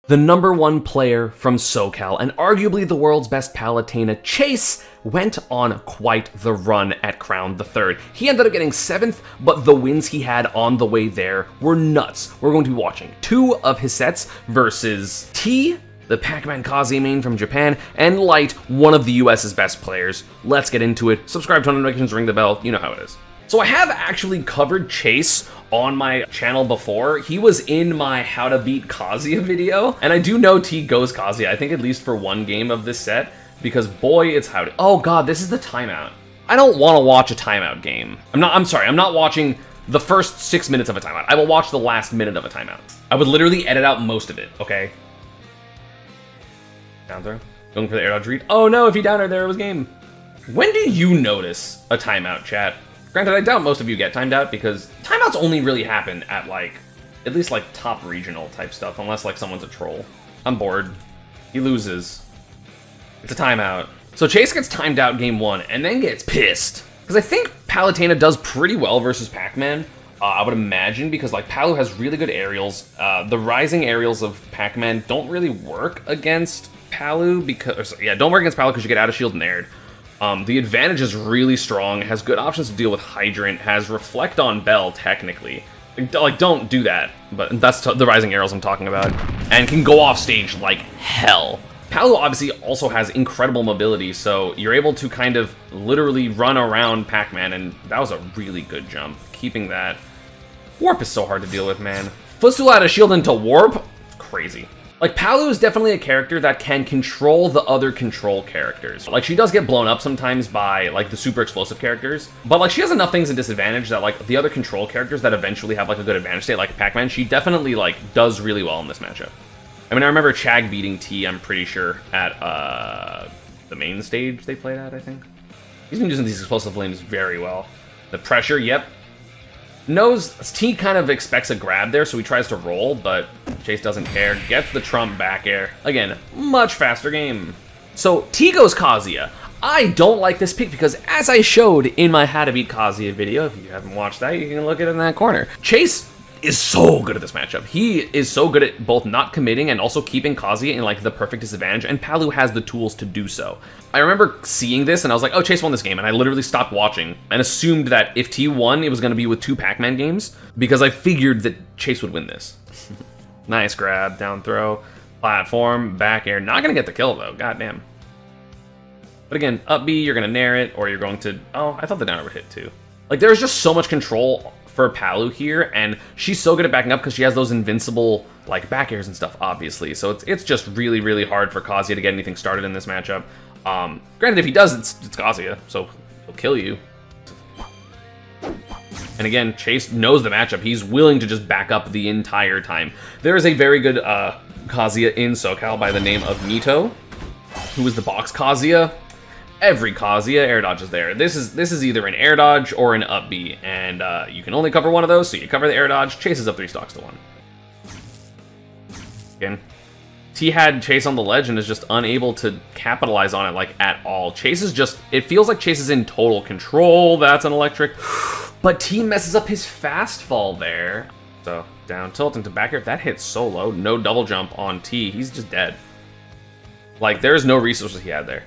The #1 player from SoCal and arguably the world's best Palutena, Chase, went on quite the run at Crown III. He ended up getting 7th, but the wins he had on the way there were nuts. We're going to be watching 2 of his sets versus T, the Pac-Man Kazuya main from Japan, and Light, one of the US's best players. Let's get into it. Subscribe, turn on notifications, ring the bell, you know how it is. So I have actually covered Chase on my channel before. He was in my How to Beat Kazuya video, and I do know T goes Kazuya, I think at least for one game of this set, because boy, it's how to— oh god, this is the timeout. I don't want to watch a timeout game. I'm sorry, I'm not watching the first 6 minutes of a timeout. I will watch the last minute of a timeout. I would literally edit out most of it, okay? Down throw. Going for the air dodge read. Oh no, if he down air there, it was game. When do you notice a timeout, chat? Granted, I doubt most of you get timed out because timeouts only really happen at at least top regional type stuff, unless someone's a troll. I'm bored. He loses. It's a timeout. So Chase gets timed out game 1 and then gets pissed. Because I think Palutena does pretty well versus Pac-Man, I would imagine, because Palu has really good aerials. The rising aerials of Pac-Man don't really work against Palu because— don't work against Palu because you get out of shield and aired. The advantage is really strong, has good options to deal with Hydrant, has Reflect on Bell, technically. Don't do that, but that's the rising aerials I'm talking about. And can go off stage like hell. Palu obviously also has incredible mobility, so you're able to kind of literally run around Pac-Man, and that was a really good jump. Keeping that. Warp is so hard to deal with, man. Footstool out of shield into warp? Crazy. Palu is definitely a character that can control the other control characters. She does get blown up sometimes by, the super explosive characters, but, she has enough things in disadvantage that, the other control characters that eventually have, a good advantage state, like Pac-Man, she definitely, does really well in this matchup. I mean, I remember Chag beating T, I'm pretty sure, at, the main stage they played at, I think. He's been using these explosive flames very well. The pressure, yep. Knows T kind of expects a grab there, so he tries to roll, but Chase doesn't care. Gets the Trump back air. Again, much faster game. So T goes Kazuya. I don't like this pick because, as I showed in my How to Beat Kazuya video, if you haven't watched that, you can look at it in that corner. Chase is so good at this matchup. He is so good at both not committing and also keeping Kazuya in the perfect disadvantage, and Palu has the tools to do so. I remember seeing this and I was like, oh, Chase won this game, and I literally stopped watching and assumed that if T won, it was going to be with 2 Pac-Man games because I figured that Chase would win this. Nice grab, down throw, platform, back air. Not going to get the kill though, goddamn. But again, up B, you're going to nair it, or you're going to— oh, I thought the down air would hit too. There's just so much control for Palu here, and she's so good at backing up because she has those invincible back airs and stuff, obviously. So it's just really, really hard for Kazuya to get anything started in this matchup. Granted, if he does, it's Kazuya, so he'll kill you. And again, Chase knows the matchup. He's willing to just back up the entire time. There is a very good Kazuya in SoCal by the name of Nito, who is the box Kazuya. Every Kazuya air dodge is there. This is either an air dodge or an up B, and you can only cover one of those, so you cover the air dodge. Chase is up 3 stocks to 1. Again, T had Chase on the ledge and is just unable to capitalize on it at all. Chase is just— it feels like Chase is in total control. That's an electric, but T messes up his fast fall there. So down tilt into back air. That hits so low. No double jump on T. He's just dead. There's no resources he had there,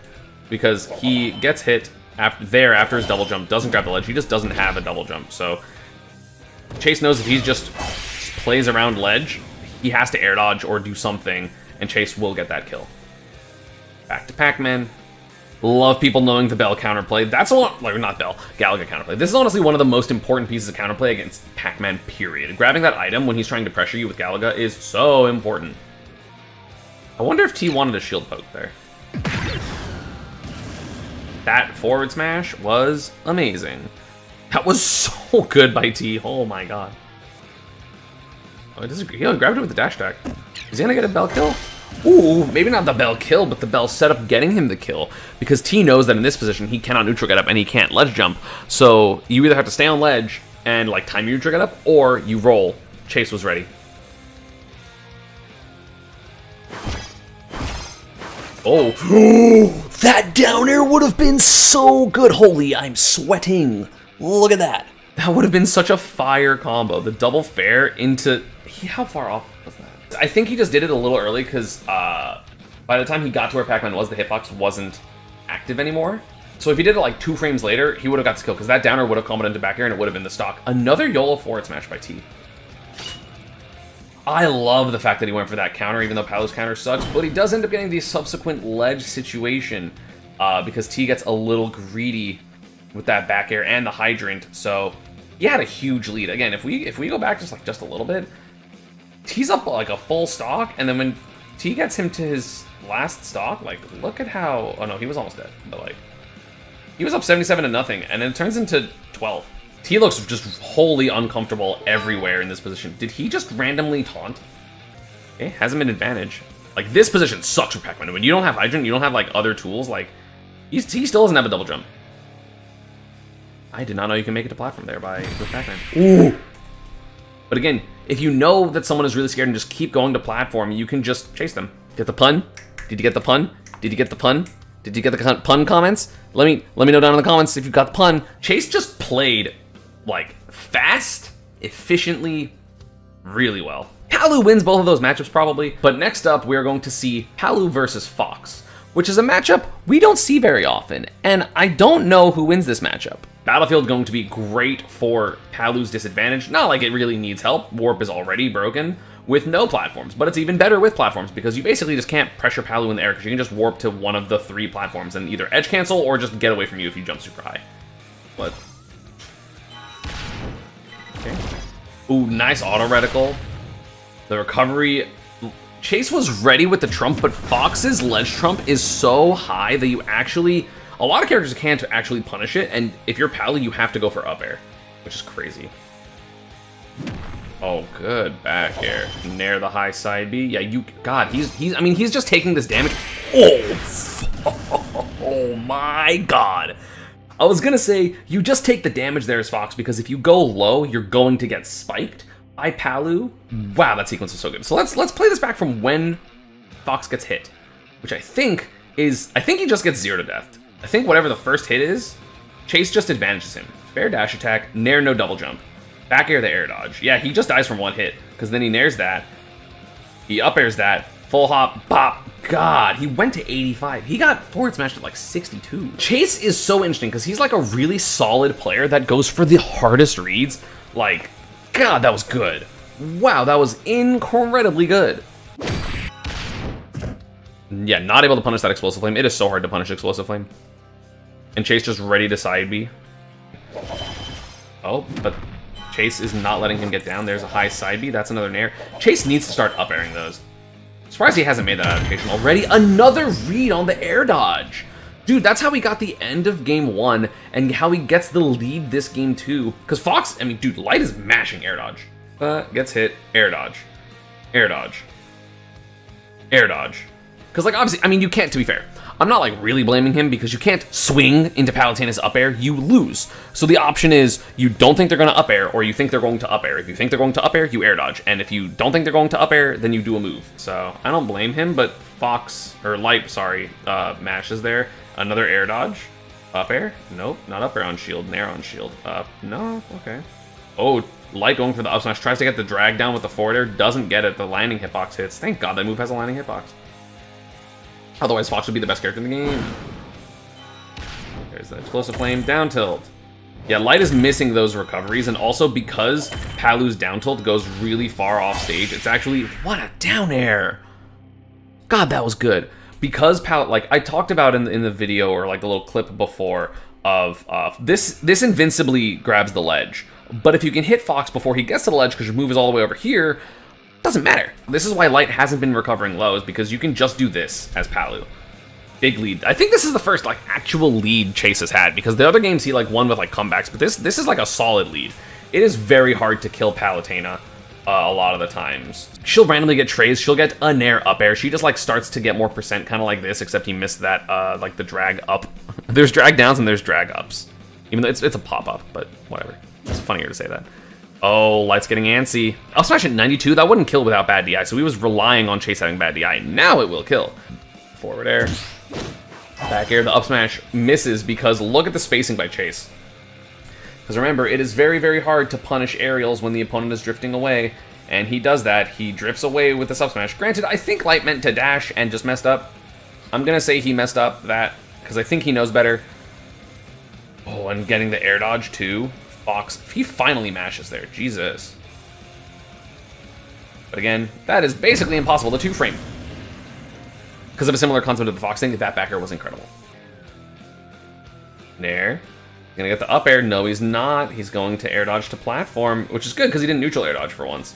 because he gets hit after his double jump, doesn't grab the ledge. He just doesn't have a double jump. So Chase knows if he just plays around ledge, he has to air dodge or do something, and Chase will get that kill. Back to Pac-Man. Love people knowing the Bell counterplay. That's a lot— not Bell, Galaga counterplay. This is honestly one of the most important pieces of counterplay against Pac-Man, period. Grabbing that item when he's trying to pressure you with Galaga is so important. I wonder if T wanted a shield poke there. That forward smash was amazing. That was so good by T. Oh my god. Oh, he grabbed it with the dash attack. Is he gonna get a Bell kill? Ooh, maybe not the Bell kill, but the Bell setup getting him the kill. Because T knows that in this position, he cannot neutral get up and he can't ledge jump. So you either have to stay on ledge and time your neutral get up, or you roll. Chase was ready. Oh. That down air would have been so good. Holy, I'm sweating. Look at that. That would have been such a fire combo. The double fair into— how far off was that? I think he just did it a little early because by the time he got to where Pac-Man was, the hitbox wasn't active anymore. So if he did it like 2 frames later, he would have got this kill because that downer would have comboed into back air and it would have been the stock. Another YOLO forward smash by T. I love the fact that he went for that counter, even though Palu's counter sucks, but he does end up getting the subsequent ledge situation because T gets a little greedy with that back air and the hydrant. So he had a huge lead. Again, if we go back just a little bit, T's up like a full stock, and then when T gets him to his last stock, like look at how, oh no, he was almost dead, but like he was up 77-0, and then it turns into 12. T looks just wholly uncomfortable everywhere in this position. Did he just randomly taunt? Okay, has him an advantage. Like, this position sucks for Pac-Man. When you don't have Hydrant, you don't have, like, other tools, like, he still doesn't have a double jump. I did not know you can make it to platform there with Pac-Man. Ooh! But again, if you know that someone is really scared and just keep going to platform, you can just chase them. Get the pun? Did you get the pun? Did you get the pun? Did you get the pun comments? Let me know down in the comments if you got the pun. Chase just played like fast, efficiently, really well. Palu wins both of those matchups probably, but next up we're going to see Palu versus Fox, which is a matchup we don't see very often, and I don't know who wins this matchup. Battlefield going to be great for Palu's disadvantage, not like it really needs help. Warp is already broken with no platforms, but it's even better with platforms because you basically just can't pressure Palu in the air because you can just warp to one of the 3 platforms and either edge cancel or just get away from you if you jump super high. But okay. Ooh, nice auto reticle. The recovery. Chase was ready with the trump, but Fox's ledge trump is so high that you actually, a lot of characters can't actually punish it, and if you're Palu, you have to go for up air, which is crazy. Oh, good back air. Nair the high side B. Yeah, God, he's just taking this damage. Oh, oh my God. I was gonna say, you just take the damage there as Fox, because if you go low, you're going to get spiked by Palu. Wow, that sequence is so good. So let's play this back from when Fox gets hit, which I think he just gets 0 to death. I think whatever the first hit is, Chase just advantages him. Fair dash attack, Nair no double jump. Back air the air dodge. Yeah, he just dies from 1 hit, because then he nairs that. He up airs that. Full hop, bop. God, he went to 85. He got forward smashed at like 62. Chase is so interesting because he's like a really solid player that goes for the hardest reads. Like, God, that was good. Wow, that was incredibly good. Yeah, not able to punish that explosive flame. It is so hard to punish explosive flame. And Chase just ready to side B. Oh, but Chase is not letting him get down. There's a high side B. That's another nair. Chase needs to start up airing those. Surprised he hasn't made that adaptation already. Another read on the air dodge. Dude, that's how he got the end of game 1 and how he gets the lead this game 2. Because Fox, I mean, dude, Light is mashing air dodge. Gets hit, air dodge. Air dodge. Air dodge. Because, like, obviously, I mean, you can't, to be fair, I'm not, like, really blaming him because you can't swing into Palutena's up air. You lose. So the option is you don't think they're going to up air or you think they're going to up air. If you think they're going to up air, you air dodge. And if you don't think they're going to up air, then you do a move. So I don't blame him, but Fox, or Light, sorry, mashes there. Another air dodge. Up air? Nope, not up air on shield. Nair on shield. No, okay. Oh, Light going for the up smash. Tries to get the drag down with the forward air. Doesn't get it. The landing hitbox hits. Thank God that move has a landing hitbox. Otherwise, Fox would be the best character in the game. There's the explosive flame, down tilt. Yeah, Light is missing those recoveries, and also because Palu's down tilt goes really far off stage, it's actually, what a down air. God, that was good. Because like I talked about in the video, or like the little clip before, of this invincibly grabs the ledge. But if you can hit Fox before he gets to the ledge, because your move is all the way over here, doesn't matter. This is why Light hasn't been recovering lows, because you can just do this as Palu. Big lead. I think this is the first like actual lead Chase has had, because the other games he like won with like comebacks, but this is like a solid lead. It is very hard to kill Palutena a lot of the times. She'll randomly get trays, she'll get a nair up air. She just like starts to get more percent, kind of like this, except he missed that like the drag up. There's drag downs and there's drag ups. Even though it's a pop-up, but whatever. It's funnier to say that. Oh, Light's getting antsy. Up smash at 92, that wouldn't kill without bad DI, so he was relying on Chase having bad DI. Now it will kill. Forward air. Back air, the up smash misses because look at the spacing by Chase. Because remember, it is very, very hard to punish aerials when the opponent is drifting away, And he does that. He drifts away with the sub smash. Granted, I think Light meant to dash and just messed up. I'm going to say he messed up that because I think he knows better. Oh, and getting the air dodge too. Fox, he finally mashes there. Jesus. But again, that is basically impossible. The 2-frame. Because of a similar concept to the Fox thing, that back air was incredible. Nair. Gonna get the up air. No, he's not. He's going to air dodge to platform, which is good because he didn't neutral air dodge for once.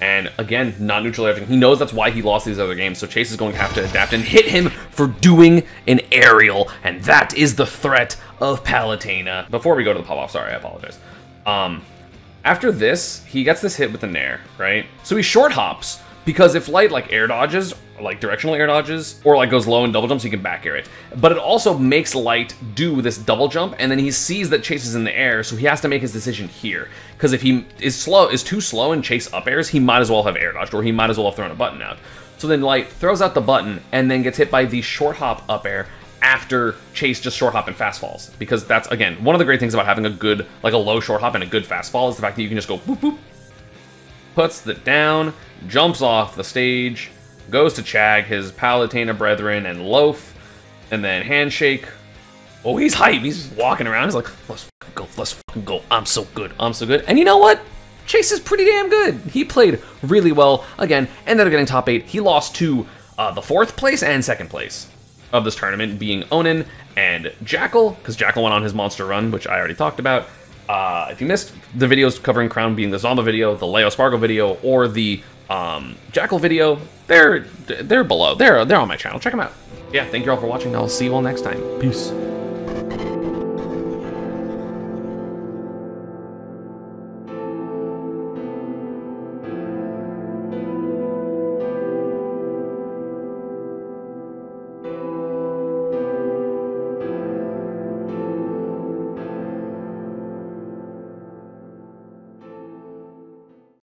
And again, not neutral air dodging. He knows that's why he lost these other games, so Chase is going to have to adapt and hit him for doing an aerial, and that is the threat of Palutena. Before we go to the pop-off, sorry, I apologize. After this, he gets this hit with the Nair, right? So he short hops, because if Light like air dodges, like directional air dodges, or like goes low and double jumps, he can back air it. But it also makes Light do this double jump, and then he sees that Chase is in the air, so he has to make his decision here. Because if he is too slow and Chase up airs, he might as well have air dodged, or he might as well have thrown a button out. So then Light throws out the button, and then gets hit by the short hop up air after Chase just short hop and fast falls. Because that's, again, one of the great things about having a good, like a low short hop and a good fast fall is the fact that you can just go boop boop, puts it down, jumps off the stage, goes to Chag, his Palutena brethren, and Loaf, and then handshake. Oh, he's hype. He's walking around. He's like, let's fucking go, let's fucking go. I'm so good. I'm so good. And you know what? Chase is pretty damn good. He played really well. Again, ended up getting top 8. He lost to the 4th place and 2nd place of this tournament, being Onin and Jackal, because Jackal went on his monster run, which I already talked about. If you missed the videos covering Crown, being the Zomba video, the Leo Spargo video, or the Jackal video, they're below. They're on my channel. Check them out. Yeah, thank you all for watching. I'll see you all next time. Peace.